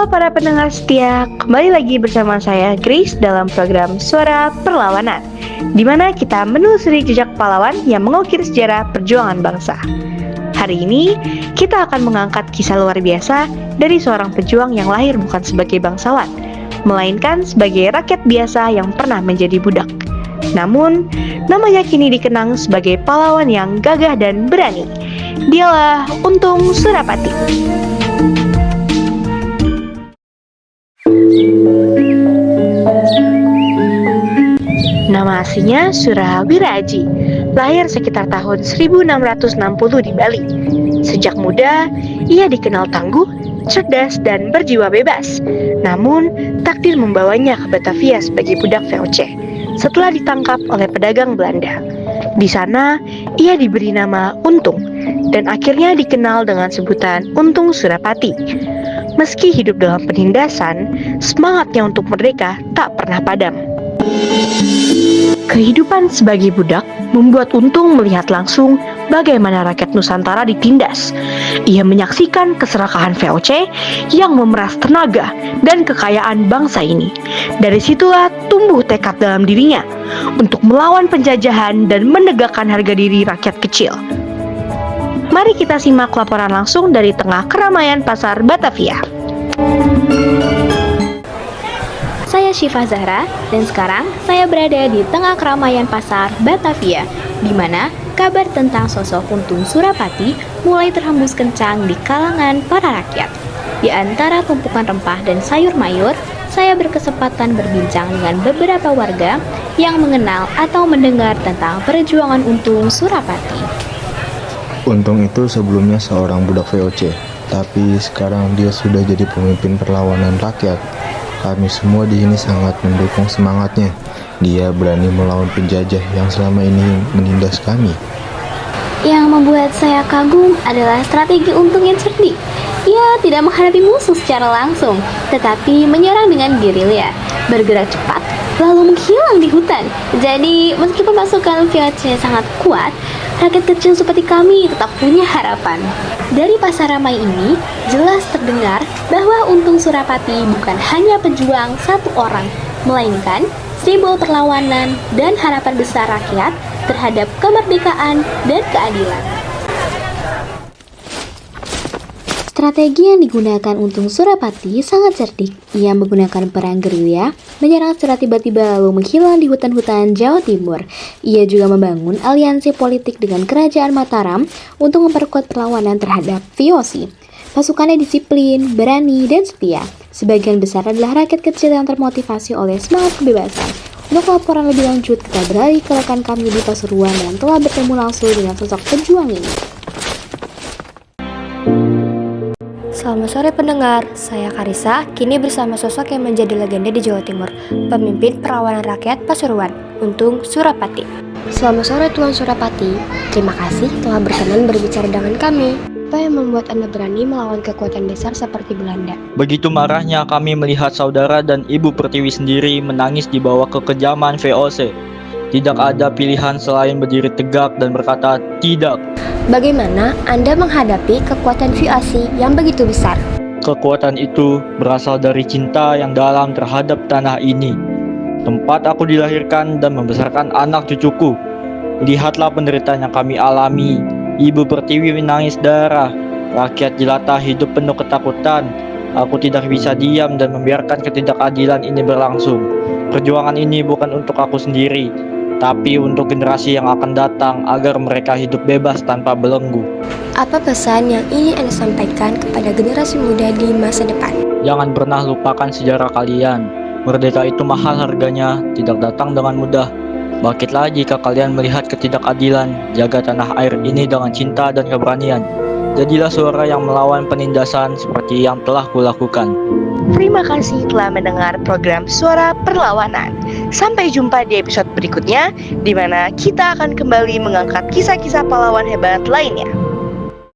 para pendengar setia, kembali lagi bersama saya Grace dalam program Suara Perlawanan, di mana kita menelusuri jejak pahlawan yang mengukir sejarah perjuangan bangsa. Hari ini, kita akan mengangkat kisah luar biasa dari seorang pejuang yang lahir bukan sebagai bangsawan, melainkan sebagai rakyat biasa yang pernah menjadi budak. Namun, namanya kini dikenang sebagai pahlawan yang gagah dan berani. Dialah Untung Surapati. Nama aslinya Surawira Aji, lahir sekitar tahun 1660 di Bali. Sejak muda, ia dikenal tangguh, cerdas, dan berjiwa bebas. Namun, takdir membawanya ke Batavia sebagai budak VOC setelah ditangkap oleh pedagang Belanda. Di sana, ia diberi nama Untung dan akhirnya dikenal dengan sebutan Untung Surapati. Meski hidup dalam penindasan, semangatnya untuk merdeka tak pernah padam. Kehidupan sebagai budak membuat Untung melihat langsung bagaimana rakyat Nusantara ditindas. Ia menyaksikan keserakahan VOC yang memeras tenaga dan kekayaan bangsa ini. Dari situlah tumbuh tekad dalam dirinya untuk melawan penjajahan dan menegakkan harga diri rakyat kecil. Mari kita simak laporan langsung dari tengah keramaian pasar Batavia. Saya Syifa Zahra, dan sekarang saya berada di tengah keramaian pasar Batavia, di mana kabar tentang sosok Untung Surapati mulai terhembus kencang di kalangan para rakyat. Di antara tumpukan rempah dan sayur mayur, saya berkesempatan berbincang dengan beberapa warga yang mengenal atau mendengar tentang perjuangan Untung Surapati. Untung itu sebelumnya seorang budak VOC, tapi sekarang dia sudah jadi pemimpin perlawanan rakyat. Kami semua di sini sangat mendukung semangatnya. Dia berani melawan penjajah yang selama ini menindas kami. Yang membuat saya kagum adalah strategi Untung yang cerdik. Ia tidak menghadapi musuh secara langsung, tetapi menyerang dengan gerilya, bergerak cepat, lalu menghilang di hutan. Jadi, meskipun pasukan VOC sangat kuat, rakyat kecil seperti kami tetap punya harapan. Dari pasar ramai ini, jelas terdengar bahwa Untung Surapati bukan hanya pejuang satu orang, melainkan simbol perlawanan dan harapan besar rakyat terhadap kemerdekaan dan keadilan. Strategi yang digunakan Untung Surapati sangat cerdik. Ia menggunakan perang gerilya, menyerang secara tiba-tiba lalu menghilang di hutan-hutan Jawa Timur. Ia juga membangun aliansi politik dengan Kerajaan Mataram untuk memperkuat perlawanan terhadap VOC. Pasukannya disiplin, berani, dan setia. Sebagian besar adalah rakyat kecil yang termotivasi oleh semangat kebebasan. Untuk laporan lebih lanjut, kita beralih ke rekan kami di Pasuruan yang telah bertemu langsung dengan sosok pejuang ini. Selamat sore pendengar, saya Karissa, kini bersama sosok yang menjadi legenda di Jawa Timur, pemimpin perlawanan rakyat Pasuruan, Untung Surapati. Selamat sore Tuan Surapati, terima kasih telah berkenan berbicara dengan kami. Apa yang membuat Anda berani melawan kekuatan besar seperti Belanda? Begitu marahnya kami melihat saudara dan Ibu Pertiwi sendiri menangis di bawah kekejaman VOC. Tidak ada pilihan selain berdiri tegak dan berkata tidak. Bagaimana Anda menghadapi kekuatan VOC yang begitu besar? Kekuatan itu berasal dari cinta yang dalam terhadap tanah ini, tempat aku dilahirkan dan membesarkan anak cucuku. Lihatlah penderitaan yang kami alami. Ibu Pertiwi menangis darah, rakyat jelata hidup penuh ketakutan. Aku tidak bisa diam dan membiarkan ketidakadilan ini berlangsung. Perjuangan ini bukan untuk aku sendiri, tapi untuk generasi yang akan datang agar mereka hidup bebas tanpa belenggu. Apa pesan yang ingin Anda sampaikan kepada generasi muda di masa depan? Jangan pernah lupakan sejarah kalian. Merdeka itu mahal harganya, tidak datang dengan mudah. Bangkitlah jika kalian melihat ketidakadilan. Jaga tanah air ini dengan cinta dan keberanian. Jadilah suara yang melawan penindasan seperti yang telah kulakukan. Terima kasih telah mendengar program Suara Perlawanan. Sampai jumpa di episode berikutnya, di mana kita akan kembali mengangkat kisah-kisah pahlawan hebat lainnya.